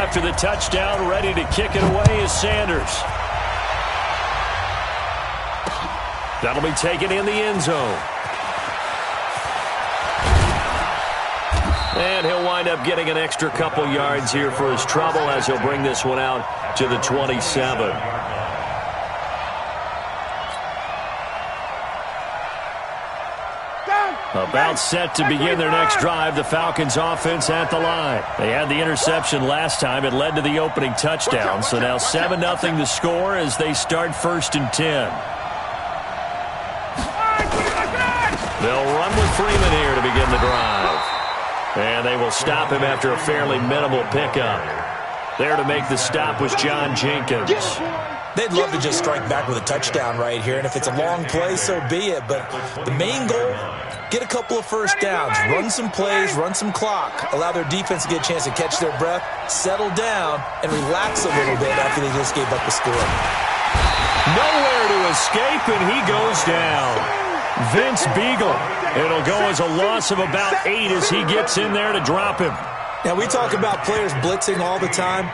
after the touchdown, ready to kick it away is Sanders. That'll be taken in the end zone. And he'll wind up getting an extra couple yards here for his trouble as he'll bring this one out to the 27. About set to begin their next drive, the Falcons offense at the line. They had the interception last time. It led to the opening touchdown. So now 7-0 to score as they start 1st and 10. They'll run with Freeman here to begin the drive. And they will stop him after a fairly minimal pickup. There to make the stop was John Jenkins. They'd love to just strike back with a touchdown right here, and if it's a long play, so be it. But the main goal, get a couple of first downs, run some plays, run some clock, allow their defense to get a chance to catch their breath, settle down, and relax a little bit after they just gave up a score. Nowhere to escape, and he goes down. Vince Beagle. It'll go as a loss of about 8 as he gets in there to drop him. Now, we talk about players blitzing all the time.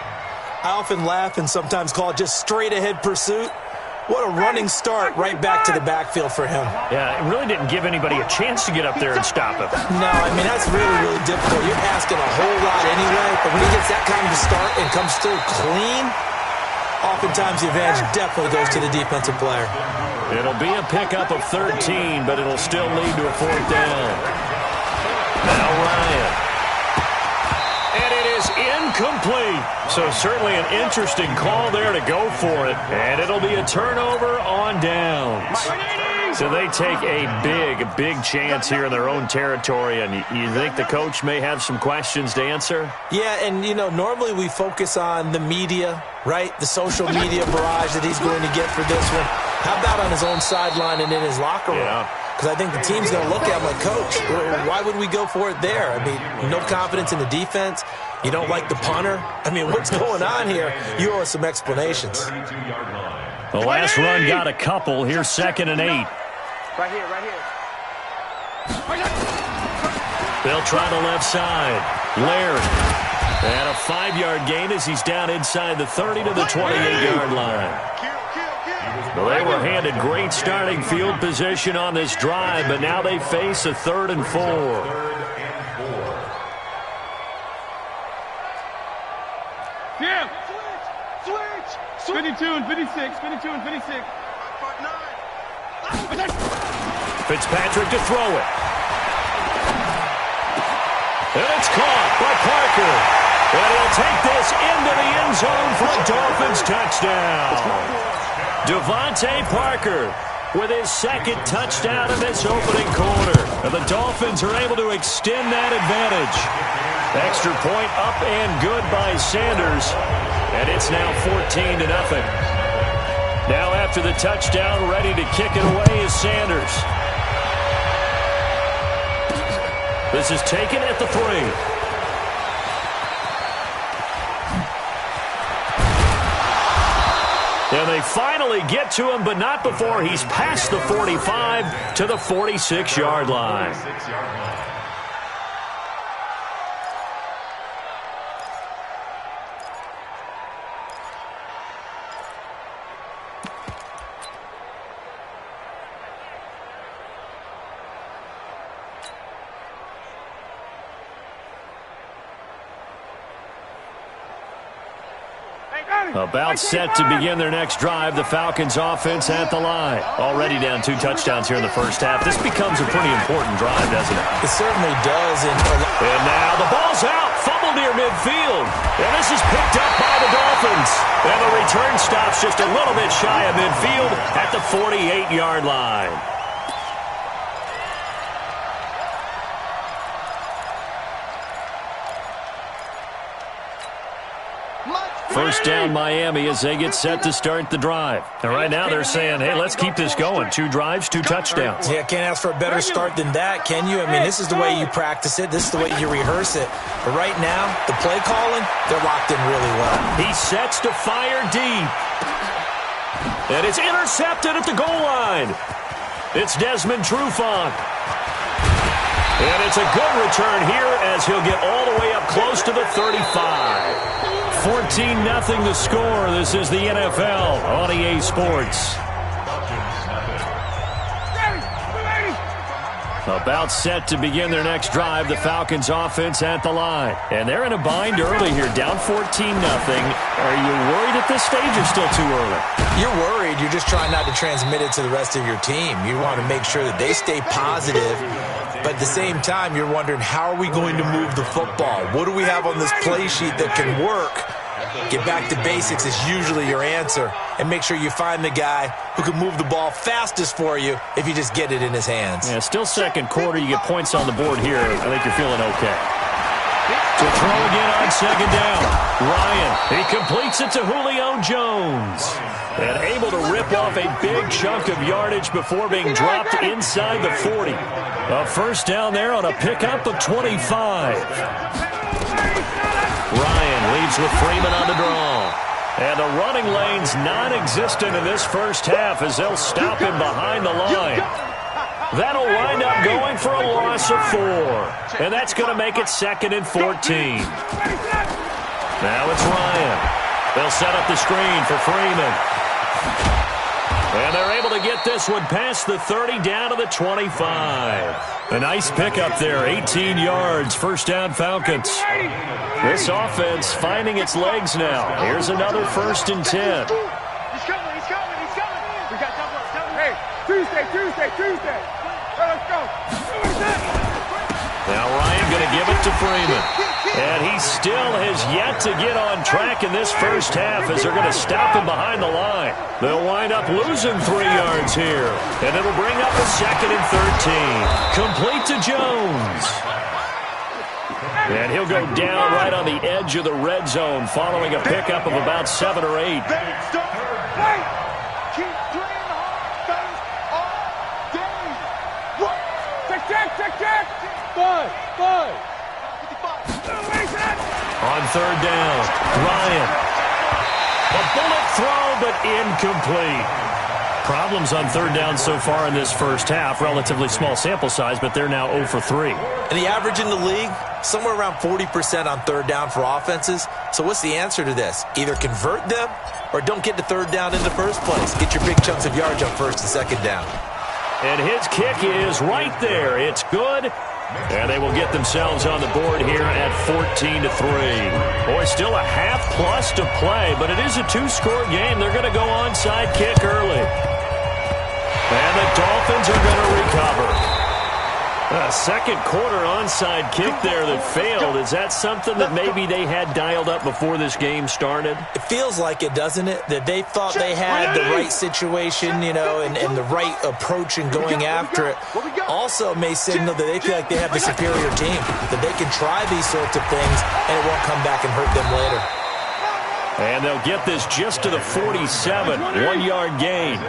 I often laugh and sometimes call it just straight-ahead pursuit. What a running start right back to the backfield for him. Yeah, it really didn't give anybody a chance to get up there and stop him. No, I mean, that's really, really difficult. You're asking a whole lot anyway, but when he gets that kind of a start and comes through clean, oftentimes the advantage definitely goes to the defensive player. It'll be a pickup of 13, but it'll still lead to a 4th down. Now Ryan. And it is incomplete. So certainly an interesting call there to go for it. And it'll be a turnover on downs. So they take a big chance here in their own territory. And you think the coach may have some questions to answer? Yeah, and, you know, normally we focus on the media, right? The social media barrage that he's going to get for this one. How about on his own sideline and in his locker room? Yeah. Because I think the team's going to look at him like, Coach, why would we go for it there? I mean, no confidence in the defense. You don't like the punter. I mean, what's going on here? You owe us some explanations. The last run got a couple. Here's 2nd and 8. Right here. They'll try the left side. Laird. And a 5-yard gain as he's down inside the 30 to the 28-yard line. Well, they were handed great starting field position on this drive, but now they face a 3rd and 4. Yeah. Switch. 52 and 56. Fitzpatrick to throw it. And it's caught by Parker. And he'll take this into the end zone for a Dolphins touchdown. Devontae Parker with his 2nd touchdown in this opening quarter. And the Dolphins are able to extend that advantage. Extra point up and good by Sanders. And it's now 14-0. Now after the touchdown, ready to kick it away is Sanders. This is taken at the 3. And they finally get to him, but not before he's past the 45 to the 46-yard line. About set to begin their next drive, the Falcons offense at the line. Already down 2 touchdowns here in the first half. This becomes a pretty important drive, doesn't it? It certainly does. And now the ball's out. Fumble near midfield. And this is picked up by the Dolphins. And the return stops just a little bit shy of midfield at the 48-yard line. First down Miami as they get set to start the drive. And right now they're saying, hey, let's keep this going. 2 drives, 2 touchdowns. Yeah, can't ask for a better start than that, can you? I mean, this is the way you practice it. This is the way you rehearse it. But right now, the play calling, they're locked in really well. He sets to fire deep. And it's intercepted at the goal line. It's Desmond Trufant. And it's a good return here as he'll get all the way up close to the 35. 14-0 the score. This is the NFL on EA Sports. About set to begin their next drive, the Falcons offense at the line. And they're in a bind early here, down 14-0. Are you worried at this stage or still too early? You're worried. You're just trying not to transmit it to the rest of your team. You want to make sure that they stay positive. But at the same time, you're wondering, how are we going to move the football? What do we have on this play sheet that can work? Get back to basics is usually your answer. And make sure you find the guy who can move the ball fastest for you if you just get it in his hands. Yeah, still second quarter. You get points on the board here. I think you're feeling okay. To throw again on second down. Ryan, he completes it to Julio Jones. And able to rip off a big chunk of yardage before being dropped inside the 40. A first down there on a pickup of 25. Ryan leads with Freeman on the draw. And the running lane's non-existent in this first half as they'll stop him behind the line. That'll wind up going for a loss of 4. And that's going to make it 2nd and 14. Now it's Ryan. They'll set up the screen for Freeman. And they're able to get this one past the 30 down to the 25. A nice pickup there, 18 yards, first down Falcons. This offense finding its legs now. Here's another 1st and 10. He's coming. We got double. Hey, Tuesday. Let's go. Now Ryan going to give it to Freeman. And he still has yet to get on track in this first half as they're going to stop him behind the line. They'll wind up losing 3 yards here. And it'll bring up a 2nd and 13. Complete to Jones. And he'll go down right on the edge of the red zone following a pickup of about 7 or 8. Check. 5. On 3rd down, Ryan. A bullet throw, but incomplete. Problems on 3rd down so far in this first half. Relatively small sample size, but they're now 0 for 3. And the average in the league, somewhere around 40% on 3rd down for offenses. So what's the answer to this? Either convert them or don't get to 3rd down in the first place. Get your big chunks of yards on 1st and 2nd down. And his kick is right there. It's good. And they will get themselves on the board here at 14-3. Boy, still a half plus to play, but it is a 2-score game. They're going to go onside kick early. And the Dolphins are going to recover. A second quarter onside kick there that failed. Is that something that maybe they had dialed up before this game started? It feels like it, doesn't it? That they thought they had the right situation, and the right approach in going after it. Also may signal that they feel like they have the superior team, that they can try these sorts of things and it won't come back and hurt them later. And they'll get this just to the 47, 1-yard gain.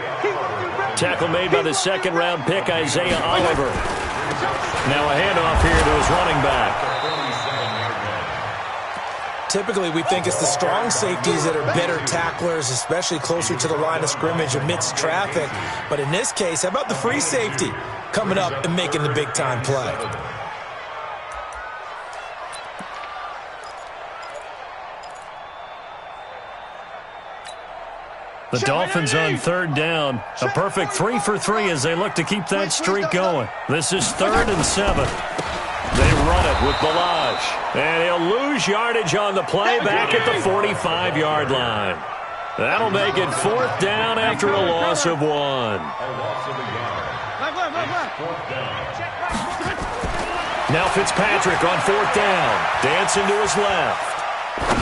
Tackle made by the 2nd-round pick, Isaiah Oliver. Now a handoff here to his running back. Typically, we think it's the strong safeties that are better tacklers, especially closer to the line of scrimmage amidst traffic. But in this case, how about the free safety coming up and making the big-time play? The Dolphins on 3rd down. A perfect 3 for 3 as they look to keep that streak going. This is 3rd and 7. They run it with Balaj. And he'll lose yardage on the play back at the 45-yard line. That'll make it 4th down after a loss of 1. Now Fitzpatrick on 4th down. Dancing to his left.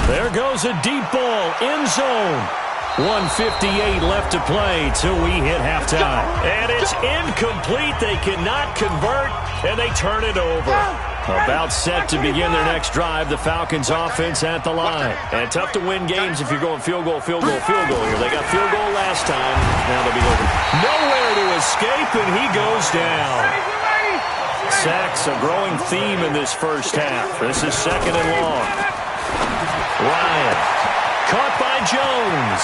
There goes a deep ball, end zone. 1:58 left to play till we hit halftime. And it's incomplete. They cannot convert, and they turn it over. About set to begin their next drive. The Falcons offense at the line. And tough to win games if you're going field goal here. They got field goal last time. Now they'll be open. Nowhere to escape, and he goes down. Sacks, a growing theme in this first half. This is 2nd and long. Ryan. Caught by Jones.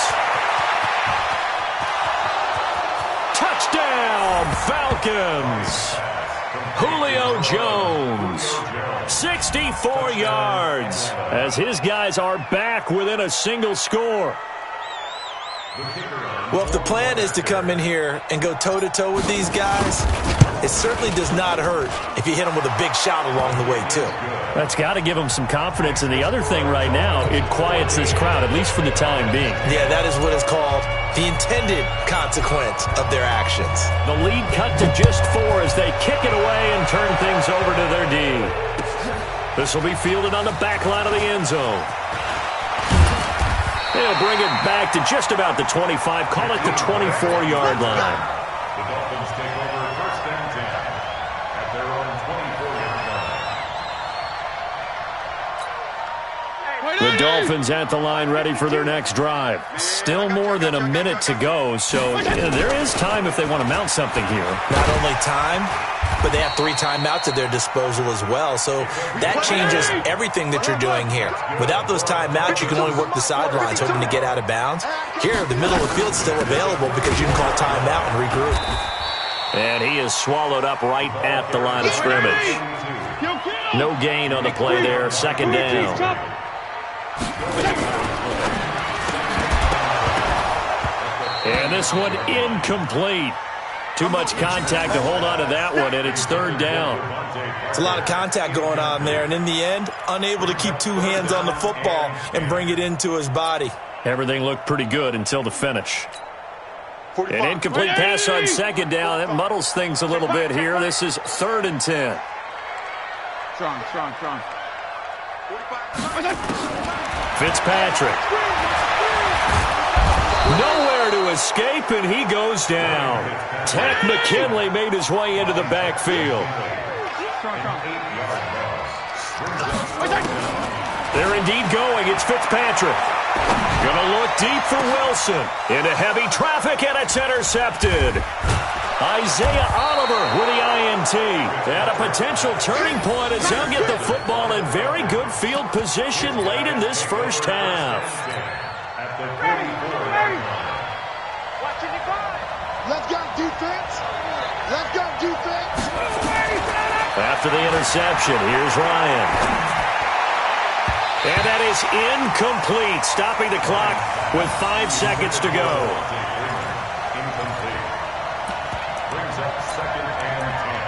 Touchdown, Falcons. Julio Jones. 64 yards as his guys are back within a single score. Well, if the plan is to come in here and go toe-to-toe with these guys, it certainly does not hurt if you hit them with a big shot along the way, too. That's got to give them some confidence. And the other thing right now, it quiets this crowd, at least for the time being. Yeah, that is what is called the intended consequence of their actions. The lead cut to just 4 as they kick it away and turn things over to their D. This will be fielded on the back line of the end zone. They'll bring it back to just about the 25, call it the 24-yard line. The Dolphins take over first and 10 at their own 24-yard line. The Dolphins at the line ready for their next drive. Still more than a minute to go, so there is time if they want to mount something here. Not only time, but they have 3 timeouts at their disposal as well, so that changes everything that you're doing here. Without those timeouts, you can only work the sidelines, hoping to get out of bounds. Here, the middle of the field's still available because you can call timeout and regroup. And he is swallowed up right at the line of scrimmage. No gain on the play there, second down. And this one incomplete. Too much contact to hold on to that one, and it's third down. It's a lot of contact going on there, and in the end, unable to keep 2 hands on the football and bring it into his body. Everything looked pretty good until the finish. An incomplete pass on second down. That muddles things a little bit here. This is third and 10. Strong. Fitzpatrick. Nowhere to escape, and he goes down. Tack McKinley made his way into the backfield. They're indeed going. It's Fitzpatrick. Gonna look deep for Wilson. Into heavy traffic, and it's intercepted. Isaiah Oliver with the INT. At a potential turning point as they'll get the football in very good field position late in this first half. Let's go, defense. Let's go, defense. After the interception, here's Ryan. And that is incomplete, stopping the clock with 5 seconds to go. Incomplete. Brings up second and 10.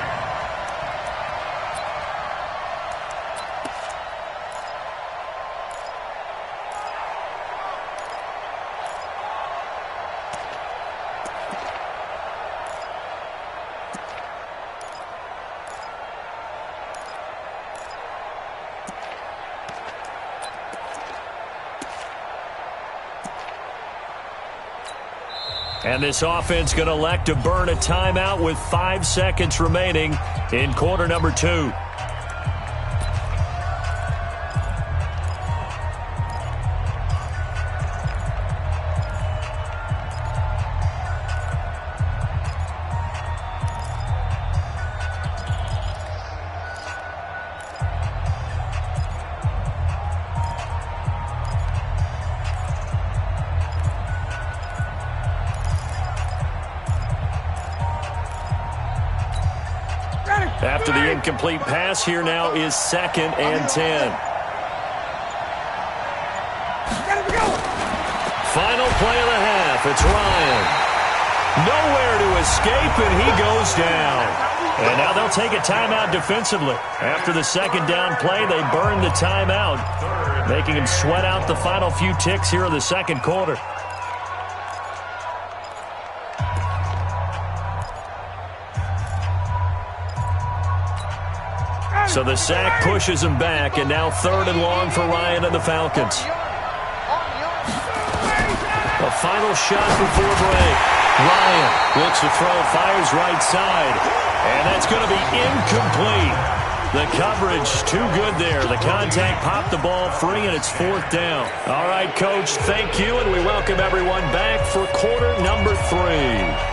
And this offense going to elect to burn a timeout with 5 seconds remaining in quarter number 2. After the incomplete pass, here now is second and 10. Final play of the half. It's Ryan. Nowhere to escape, and he goes down. And now they'll take a timeout defensively. After the second down play, they burn the timeout, making him sweat out the final few ticks here in the second quarter. So the sack pushes him back, and now third and long for Ryan and the Falcons. A final shot before break. Ryan looks to throw, fires right side, and that's going to be incomplete. The coverage too good there. The contact popped the ball free, and it's fourth down. All right, Coach, thank you, and we welcome everyone back for quarter number 3.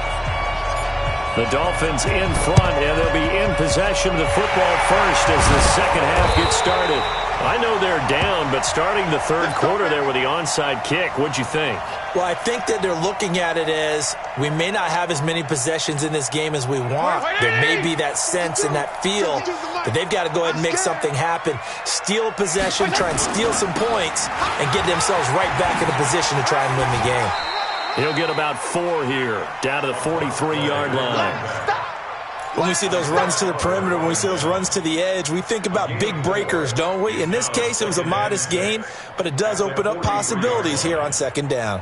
The Dolphins in front, and they'll be in possession of the football first as the second half gets started. I know they're down, but starting the third quarter there with the onside kick, what'd you think? Well, I think that they're looking at it as we may not have as many possessions in this game as we want. There may be that sense and that feel that they've got to go ahead and make something happen, steal a possession, try and steal some points, and get themselves right back in a position to try and win the game. He'll get about 4 here, down to the 43-yard line. When we see those runs to the perimeter, when we see those runs to the edge, we think about big breakers, don't we? In this case, it was a modest gain, but it does open up possibilities here on second down.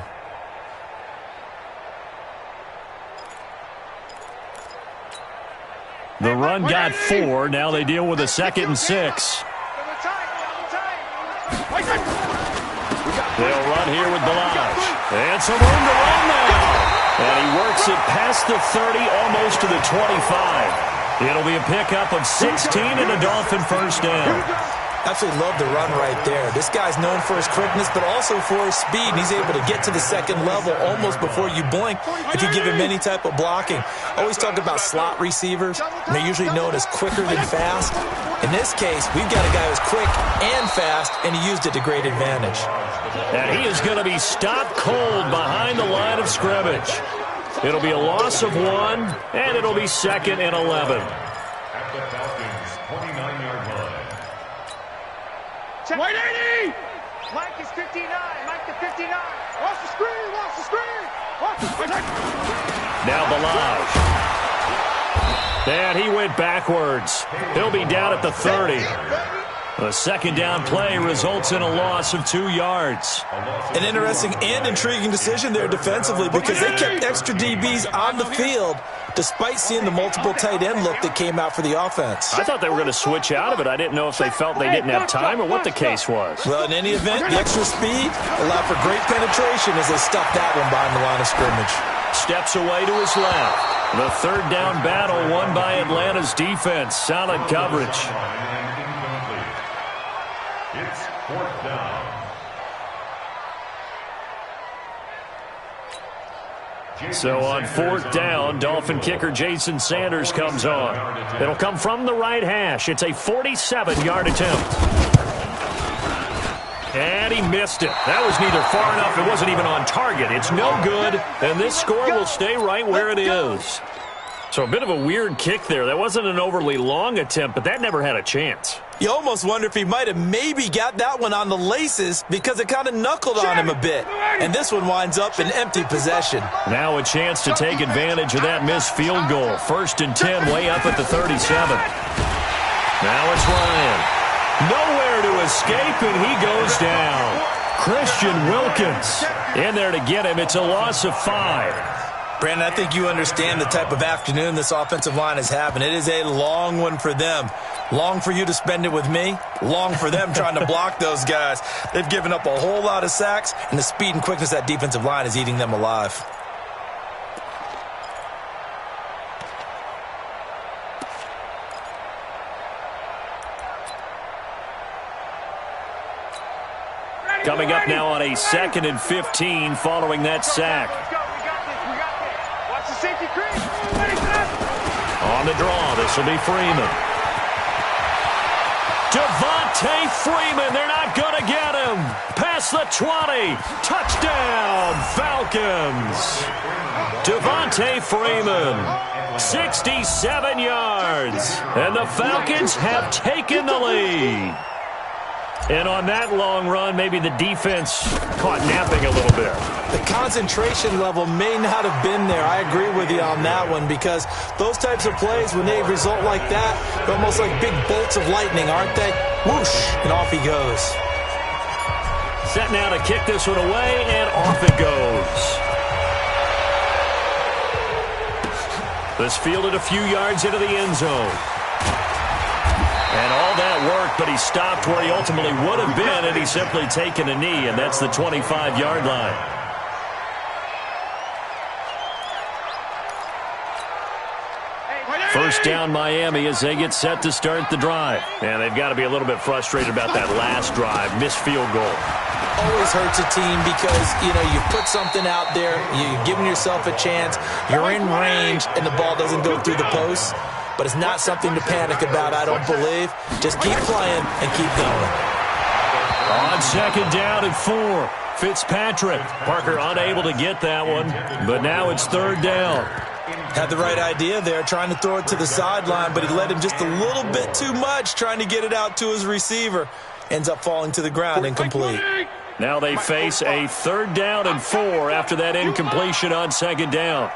The run got 4. Now they deal with a 2nd and 6. They'll run here with Balaj. And some room to run now. And he works it past the 30, almost to the 25. It'll be a pickup of 16 and a Dolphin first down. Absolutely love the run right there. This guy's known for his quickness, but also for his speed. And he's able to get to the second level almost before you blink if you give him any type of blocking. I always talk about slot receivers, and they're usually known as quicker than fast. In this case, we've got a guy who's quick and fast, and he used it to great advantage. And he is going to be stopped cold behind the line of scrimmage. It'll be a loss of 1, and it'll be 2nd and 11. At the Falcons' 29-yard line. 180! Mike is 59. Mike to 59. Watch the screen. Watch the screen. Watch the screen. Now Balaj. And he went backwards. He'll be down at the 30. A second down play results in a loss of 2 yards. An interesting and intriguing decision there defensively because they kept extra DBs on the field despite seeing the multiple tight end look that came out for the offense. I thought they were going to switch out of it. I didn't know if they felt they didn't have time or what the case was. Well, in any event, the extra speed allowed for great penetration as they stuffed that one behind the line of scrimmage. Steps away to his left. The third down battle won by Atlanta's defense. Solid coverage. It's 4th down. So on 4th down, Dolphin kicker Jason Sanders comes on. It'll come from the right hash. It's a 47-yard attempt. And he missed it. That was neither far enough. It wasn't even on target. It's no good, and this score will stay right where it is. So a bit of a weird kick there. That wasn't an overly long attempt, but that never had a chance. You almost wonder if he might have maybe got that one on the laces because it kind of knuckled on him a bit. And this one winds up in empty possession. Now a chance to take advantage of that missed field goal. 1st and 10, way up at the 37. Now it's Ryan. Nowhere to escape, and he goes down. Christian Wilkins in there to get him. It's a loss of 5. Brandon, I think you understand the type of afternoon this offensive line is having. It is a long one for them. Long for you to spend it with me. Long for them trying to block those guys. They've given up a whole lot of sacks, and the speed and quickness of that defensive line is eating them alive. Coming up now on a 2nd and 15 following that sack. On the draw, this will be Freeman. Devontae Freeman, they're not going to get him. Past the 20, touchdown, Falcons. Devontae Freeman, 67 yards, and the Falcons have taken the lead. And on that long run, maybe the defense caught napping a little bit. The concentration level may not have been there. I agree with you on that one because those types of plays, when they result like that, they're almost like big bolts of lightning, aren't they? Whoosh, and off he goes. Set now to kick this one away, and off it goes. This fielded a few yards into the end zone. And all that worked, but he stopped where he ultimately would have been, and he's simply taken a knee, and that's the 25-yard line. First down, Miami, as they get set to start the drive. And they've got to be a little bit frustrated about that last drive, missed field goal. Always hurts a team because, you put something out there, you're giving yourself a chance, you're in range, and the ball doesn't go through the post. But it's not something to panic about, I don't believe. Just keep playing and keep going. On second down and 4, Fitzpatrick. Parker unable to get that one, but now it's third down. Had the right idea there, trying to throw it to the sideline, but he led him just a little bit too much, trying to get it out to his receiver. Ends up falling to the ground, incomplete. Now they face a third down and 4 after that incompletion on second down.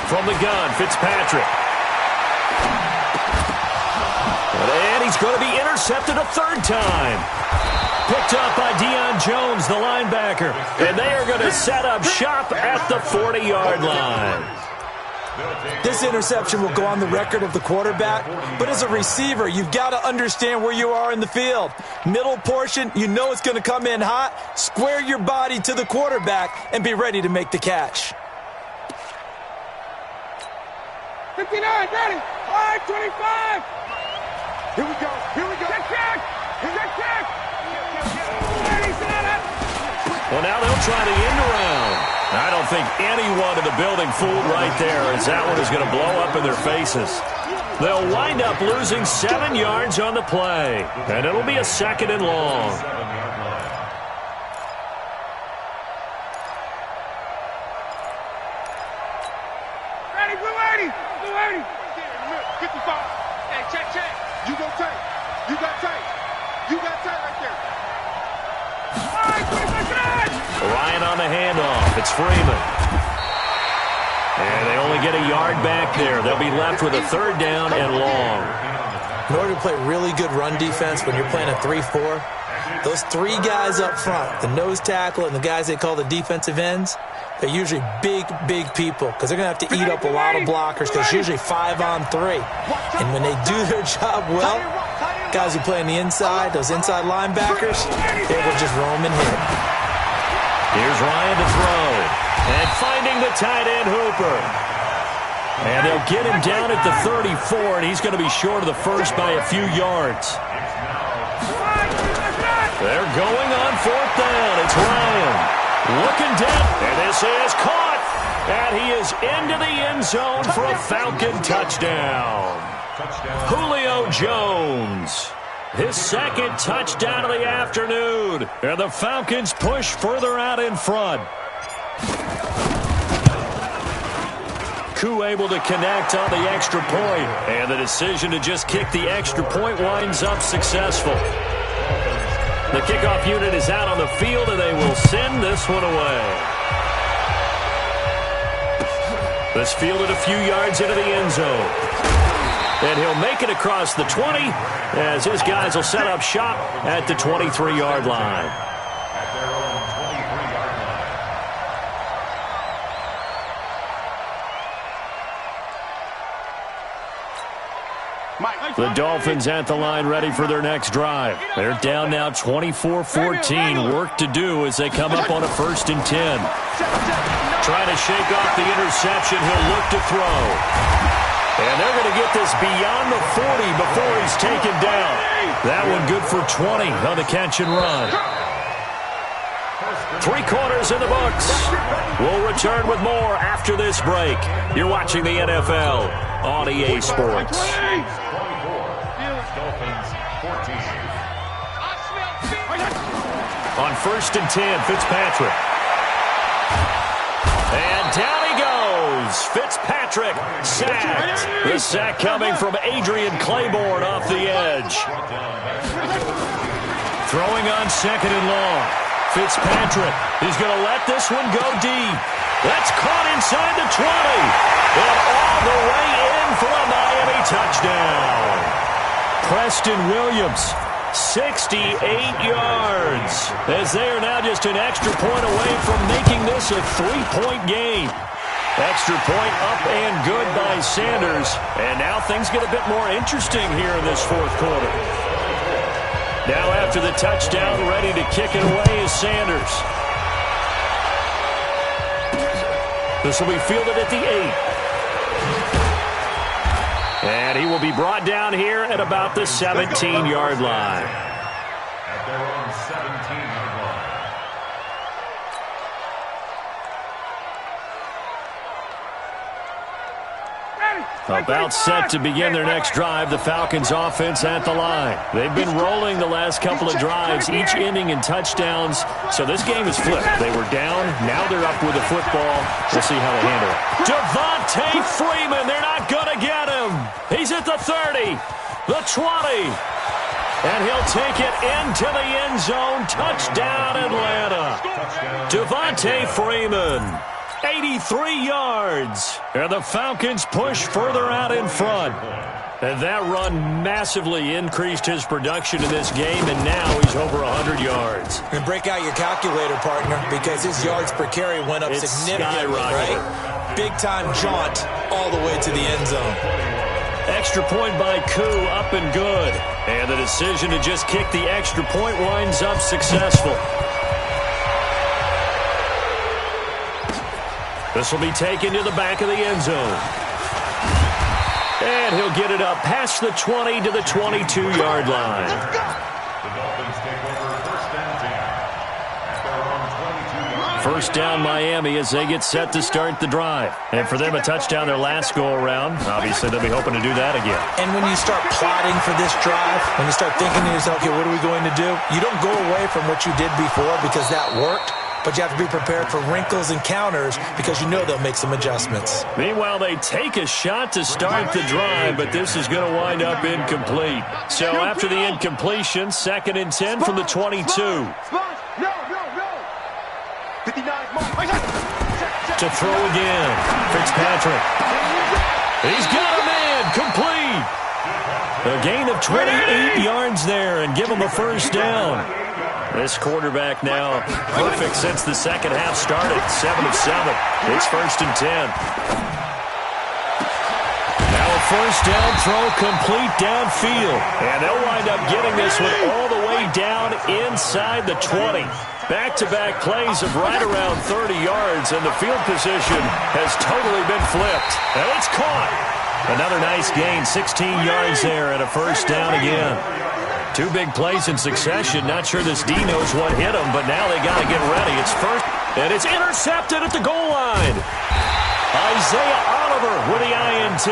From the gun, Fitzpatrick. And he's going to be intercepted a third time. Picked up by Deion Jones, the linebacker. And they are going to set up shop at the 40-yard line. This interception will go on the record of the quarterback, but as a receiver, you've got to understand where you are in the field. Middle portion, you know it's going to come in hot. Square your body to the quarterback and be ready to make the catch. 59, ready. All right, 25. Here we go. Here we go. Check, check. Check, check. Well, now they'll try the end around. I don't think anyone in the building fooled right there, as that one is going to blow up in their faces. They'll wind up losing 7 yards on the play, and it'll be a second and long. Ready, blue 80. Blue 80. 55. Hey, check, check. You go tight. You got tight. You got tight right there. All right, 25 yards. Ryan on the handoff. It's Freeman. And they only get a yard back there. They'll be left with a third down and long. In order to play really good run defense when you're playing a 3-4, those 3 guys up front, the nose tackle and the guys they call the defensive ends, they're usually big, big people because they're going to have to eat up a lot of blockers because it's usually 5-on-3. And when they do their job well, guys who play on the inside, those inside linebackers, they will just roam and hit. Here's Ryan to throw. And finding the tight end, Hooper. And they'll get him down at the 34, and he's going to be short of the first by a few yards. They're going on fourth down. It's Ryan. Looking down. And this is caught. And he is into the end zone for a Falcon touchdown. Julio Jones. His second touchdown of the afternoon. And the Falcons push further out in front. Koo able to connect on the extra point. And the decision to just kick the extra point winds up successful. The kickoff unit is out on the field, and they will send this one away. This fielded a few yards into the end zone. And he'll make it across the 20 as his guys will set up shop at the 23-yard line. At their own 23-yard line. The Dolphins at the line ready for their next drive. They're down now 24-14. Work to do as they come up on a 1st and 10. Trying to shake off the interception. He'll look to throw. And they're going to get this beyond the 40 before he's taken down. That one good for 20 on the catch and run. 3 quarters in the books. We'll return with more after this break. You're watching the NFL on EA Sports. On 1st and 10, Fitzpatrick. And down he goes. Fitzpatrick sacked. The sack coming from Adrian Claiborne off the edge. Throwing on 2nd and long. Fitzpatrick is going to let this one go deep. That's caught inside the 20. And all the way in for a Miami touchdown. Preston Williams, 68 yards, as they are now just an extra point away from making this a 3-point game. Extra point up and good by Sanders. And now things get a bit more interesting here in this 4th quarter. Now after the touchdown, ready to kick it away is Sanders. This will be fielded at the 8. And he will be brought down here at about the 17-yard line. At their own 17-yard line. Ready. About set to begin their next drive, the Falcons offense at the line. They've been rolling the last couple of drives, each ending in touchdowns. So this game is flipped. They were down, now they're up with the football. We'll see how they handle it. Devontae Freeman, they're not going to get him. He's at the 30, the 20. And he'll take it into the end zone. Touchdown, Atlanta. Devontae Freeman. 83 yards. And the Falcons push further out in front. And that run massively increased his production in this game, and now he's over 100 yards. And break out your calculator, partner, because his yards per carry went up significantly, right? Big-time jaunt all the way to the end zone. Extra point by Koo, up and good. And the decision to just kick the extra point winds up successful. This will be taken to the back of the end zone. And he'll get it up past the 20 to the 22-yard line. The Dolphins take over first and 10 at their own 22-yard line. First down Miami as they get set to start the drive. And for them, a touchdown their last go-around. Obviously, they'll be hoping to do that again. And when you start plotting for this drive, when you start thinking to yourself, okay, what are we going to do? You don't go away from what you did before because that worked. But you have to be prepared for wrinkles and counters because you know they'll make some adjustments. Meanwhile, they take a shot to start the drive, but this is going to wind up incomplete. So after the incompletion, 2nd and 10 from the 22. No. 59 To throw again, Fitzpatrick. He's got a man, complete. A gain of 28 yards there and give him a first down. This quarterback now perfect since the second half started. 7 of 7. It's 1st and 10. Now a first down throw complete downfield. And they'll wind up getting this one all the way down inside the 20. Back-to-back plays of right around 30 yards, and the field position has totally been flipped. And it's caught. Another nice gain, 16 yards there, and a first down again. 2 big plays in succession. Not sure this D knows what hit him, but now they got to get ready. It's first, and it's intercepted at the goal line. Isaiah Oliver with the INT.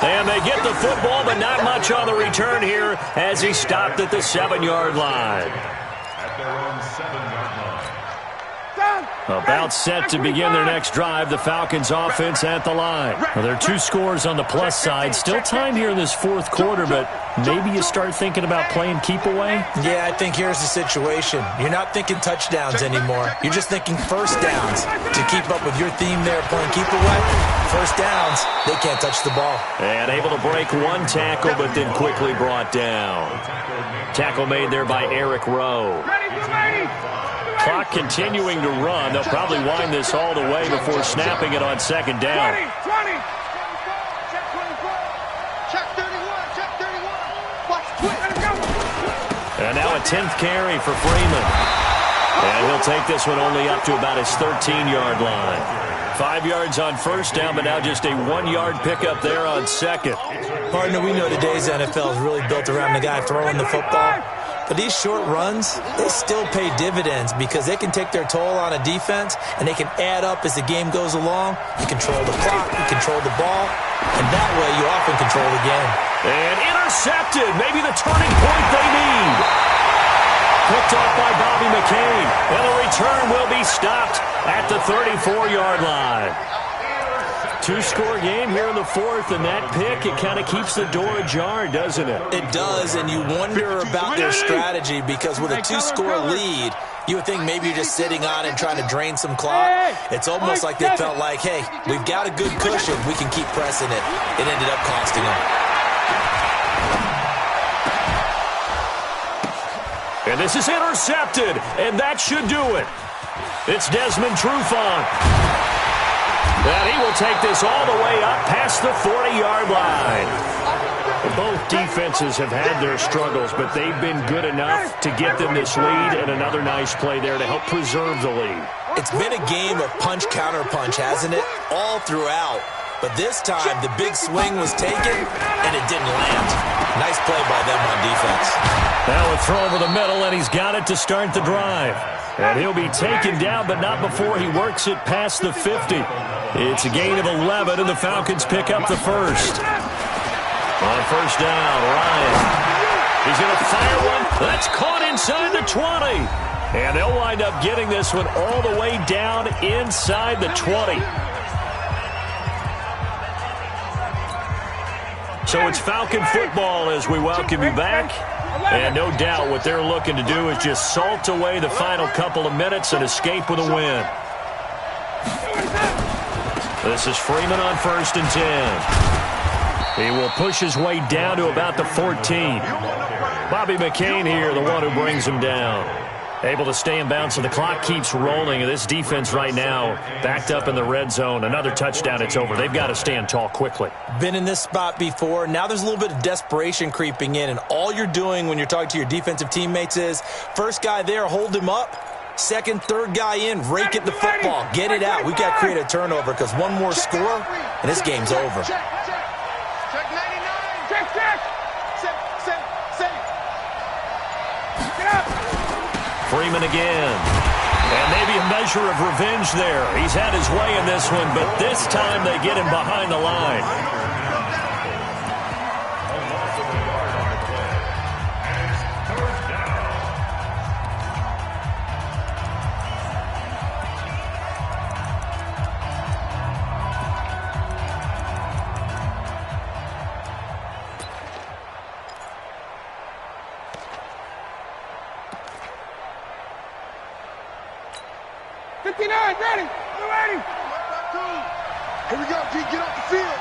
And they get the football, but not much on the return here as he stopped at the 7-yard line. At their own 7-yard line. About set to begin their next drive, the Falcons offense at the line. Well, there are 2 scores on the plus side. Still time here in this 4th quarter, but maybe you start thinking about playing keep away? Yeah, I think here's the situation. You're not thinking touchdowns anymore. You're just thinking first downs. To keep up with your theme there, playing keep away, first downs, they can't touch the ball. And able to break 1 tackle, but then quickly brought down. Tackle made there by Eric Rowe. Clock continuing to run. They'll probably wind this all the way before snapping it on 2nd down. 20. Check 31. Check 31. Watch twitch. And now a 10th carry for Freeman. And he'll take this one only up to about his 13-yard line. 5 yards on first down, but now just a 1-yard pickup there on 2nd. Partner, we know today's NFL is really built around the guy throwing the football. But these short runs, they still pay dividends because they can take their toll on a defense and they can add up as the game goes along. You control the clock, you control the ball, and that way you often control the game. And intercepted, maybe the turning point they need. Picked off by Bobby McCain. And the return will be stopped at the 34-yard line. 2-score game here in the 4th, and that pick, it kind of keeps the door ajar, doesn't it? It does, and you wonder about their strategy because with a 2-score lead, you would think maybe you're just sitting on and trying to drain some clock. It's almost like they felt like, hey, we've got a good cushion. We can keep pressing it. It ended up costing them. And this is intercepted, and that should do it. It's Desmond Trufant. And he will take this all the way up past the 40-yard line. Both defenses have had their struggles, but they've been good enough to get them this lead, and another nice play there to help preserve the lead. It's been a game of punch-counter-punch, hasn't it? All throughout. But this time, the big swing was taken, and it didn't land. Nice play by them on defense. Now a throw over the middle, and he's got it to start the drive. And he'll be taken down, but not before he works it past the 50. It's a gain of 11, and the Falcons pick up the first. On first down, Ryan. He's going to fire one. That's caught inside the 20. And they'll wind up getting this one all the way down inside the 20. So it's Falcon football as we welcome you back. And no doubt what they're looking to do is just salt away the final couple of minutes and escape with a win. This is Freeman on first and 10. He will push his way down to about the 14. Bobby McCain here, the one who brings him down. Able to stay in bounds, so the clock keeps rolling. And this defense right now backed up in the red zone. Another touchdown, it's over. They've got to stand tall quickly. Been in this spot before. Now there's a little bit of desperation creeping in. And all you're doing when you're talking to your defensive teammates is, first guy there, hold him up. Second, third guy in, rake at the football. Get it out. We've got to create a turnover because one more score, and this game's over. Check 99. Check. Safe. Get up. Freeman again. And maybe a measure of revenge there. He's had his way in this one, but this time they get him behind the line. Ready. You ready? Here we go, G. Get off the field.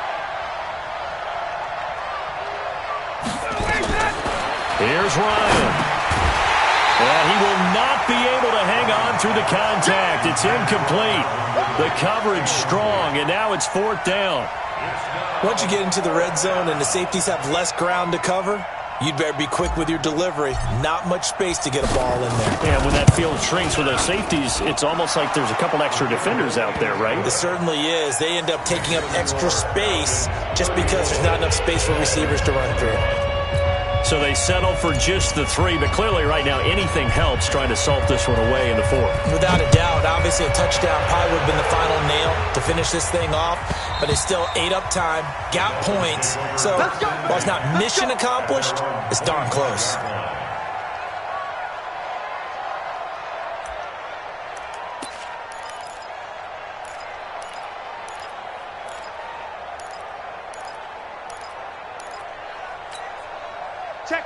Here's Ryan. And he will not be able to hang on through the contact. It's incomplete. The coverage strong, and now it's fourth down. Once you get into the red zone and the safeties have less ground to cover, you'd better be quick with your delivery. Not much space to get a ball in there. Yeah, when that field shrinks with those safeties, it's almost like there's a couple extra defenders out there, right? It certainly is. They end up taking up extra space just because there's not enough space for receivers to run through. So they settle for just the 3, but clearly right now anything helps trying to salt this one away in the 4th. Without a doubt, obviously a touchdown probably would have been the final nail to finish this thing off, but it's still ate up time, got points. So while it's not mission accomplished, it's darn close.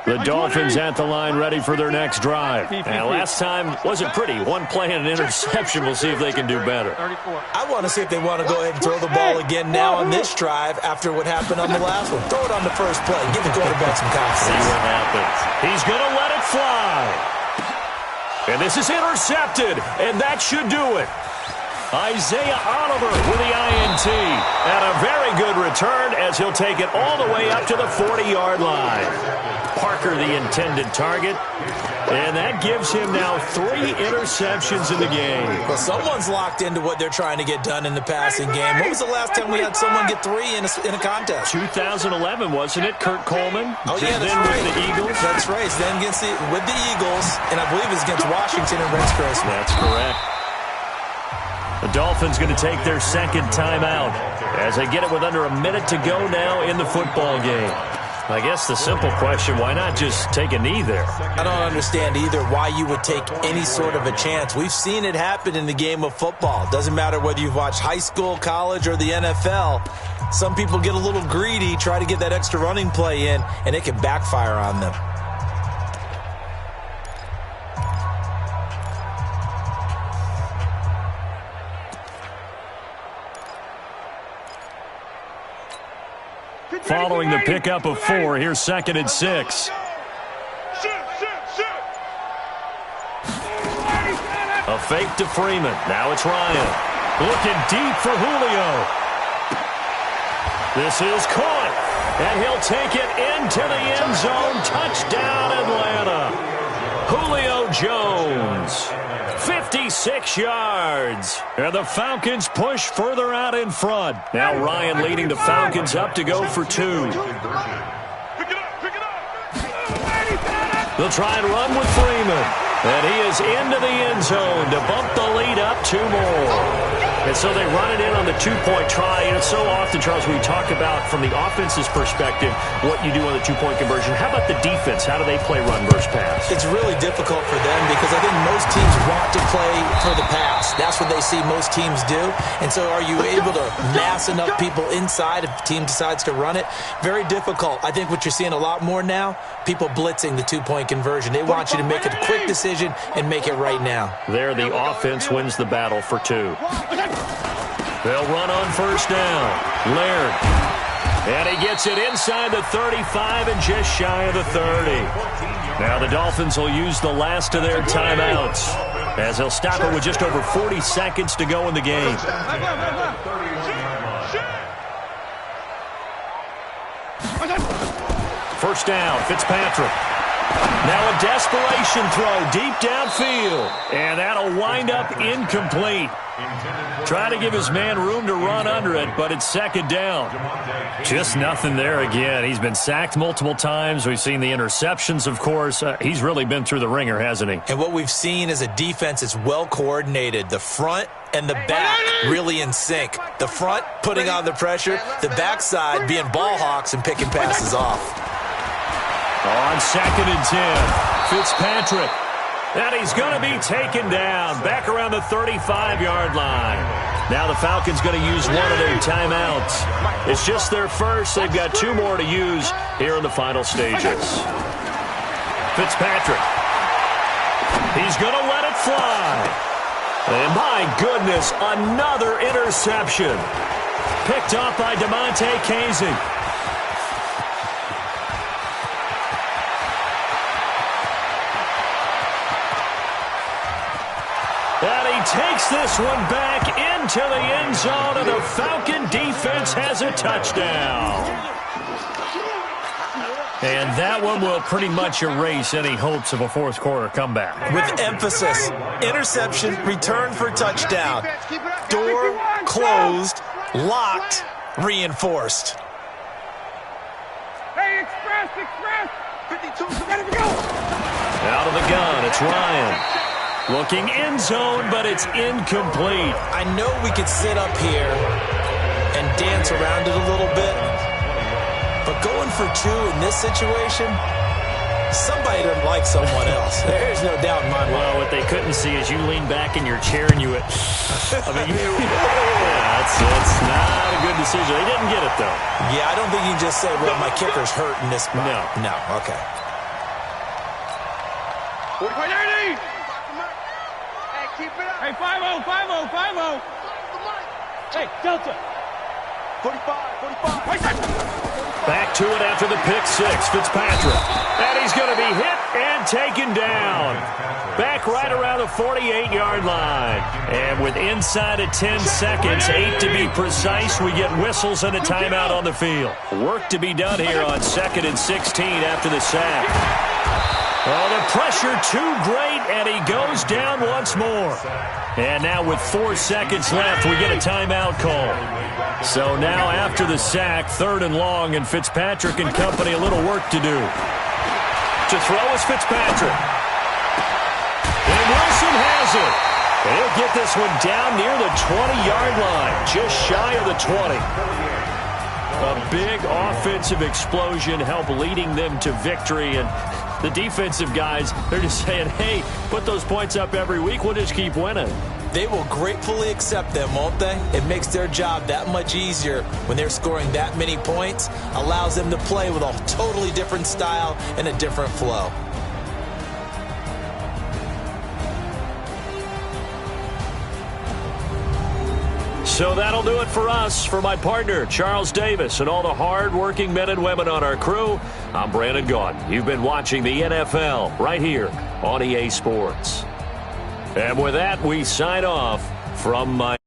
The Dolphins at the line ready for their next drive. And last time wasn't pretty. One play and an interception. We'll see if they can do better. I want to see if they want to go ahead and throw the ball again now on this drive after what happened on the last one. Throw it on the first play. Give the quarterback some confidence. See what happens. He's going to let it fly. And this is intercepted. And that should do it. Isaiah Oliver with the INT. And a very good return as he'll take it all the way up to the 40-yard line. Parker the intended target. And that gives him now 3 interceptions in the game. Well, someone's locked into what they're trying to get done in the passing game. When was the last time we had someone get 3 in a contest? 2011, wasn't it? Kurt Coleman? Oh, yeah, that's then right. with the Eagles? That's right. Then with the Eagles, and I believe it's against Washington and Rex Grossman. That's correct. The Dolphins going to take their second timeout as they get it with under a minute to go now in the football game. I guess the simple question, why not just take a knee there? I don't understand either why you would take any sort of a chance. We've seen it happen in the game of football. Doesn't matter whether you've watched high school, college, or the NFL. Some people get a little greedy, try to get that extra running play in, and it can backfire on them. Following the pickup of 4, here's 2nd and 6. A fake to Freeman. Now it's Ryan. Looking deep for Julio. This is caught. And he'll take it into the end zone. Touchdown, Atlanta. Julio Jones. 56 yards. And the Falcons push further out in front. Now Ryan leading the Falcons up to go for 2. They'll try and run with Freeman. And he is into the end zone to bump the lead up 2 more. And so they run it in on the 2-point try. And it's so often, Charles, we talk about from the offense's perspective what you do on the 2-point conversion. How about the defense? How do they play run versus pass? It's really difficult for them because I think most teams want to play for the pass. That's what they see most teams do. And so are you able to mass enough people inside if the team decides to run it? Very difficult. I think what you're seeing a lot more now, people blitzing the 2-point conversion. They want you to make a quick decision and make it right now. There, the offense wins the battle for 2. They'll run on first down. Laird. And he gets it inside the 35 and just shy of the 30. Now the Dolphins will use the last of their timeouts as they'll stop it with just over 40 seconds to go in the game. First down, Fitzpatrick. Now a desperation throw deep downfield. And that'll wind up incomplete. Trying to give his man room to run under it, but it's second down. Just nothing there again. He's been sacked multiple times. We've seen the interceptions, of course. He's really been through the ringer, hasn't he? And what we've seen is a defense that's well coordinated. The front and the back really in sync. The front putting on the pressure, the backside being ball hawks and picking passes off. On second and 10, Fitzpatrick. And he's going to be taken down back around the 35-yard line. Now the Falcons going to use one of their timeouts. It's just their first. They've got 2 more to use here in the final stages. Fitzpatrick. He's going to let it fly. And my goodness, another interception. Picked off by Damontae Kazee. And he takes this one back into the end zone, and the Falcon defense has a touchdown. And that one will pretty much erase any hopes of a fourth-quarter comeback. With emphasis, interception, return for touchdown. Door closed, locked, reinforced. Hey, express! 52, let it go! Out of the gun, it's Ryan. Looking end zone, but it's incomplete. I know we could sit up here and dance around it a little bit, but going for 2 in this situation, somebody doesn't like someone else. There's no doubt in my mind. Well, what they couldn't see is you lean back in your chair and you went, I mean, yeah, it's not a good decision. They didn't get it, though. Yeah, I don't think you can just say, well, my kicker's hurt in this spot. No, okay. 45-30! Hey, 5-0, 5-0, 5-0. Hey, Delta. 45. Back to it after the pick 6, Fitzpatrick. And he's going to be hit and taken down. Back right around the 48-yard line. And with inside of 10 seconds, 8 to be precise, we get whistles and a timeout on the field. Work to be done here on 2nd and 16 after the sack. Oh, the pressure too great, and he goes down once more. And now with 4 seconds left, we get a timeout call. So now after the sack, 3rd and long, and Fitzpatrick and company a little work to do. To throw is Fitzpatrick. And Wilson has it. And he'll get this one down near the 20-yard line, just shy of the 20. A big offensive explosion helped leading them to victory, and the defensive guys, they're just saying, hey, put those points up every week, we'll just keep winning. They will gratefully accept them, won't they? It makes their job that much easier when they're scoring that many points, allows them to play with a totally different style and a different flow. So that'll do it for us. For my partner, Charles Davis, and all the hard-working men and women on our crew, I'm Brandon Gaudin. You've been watching the NFL right here on EA Sports. And with that, we sign off from my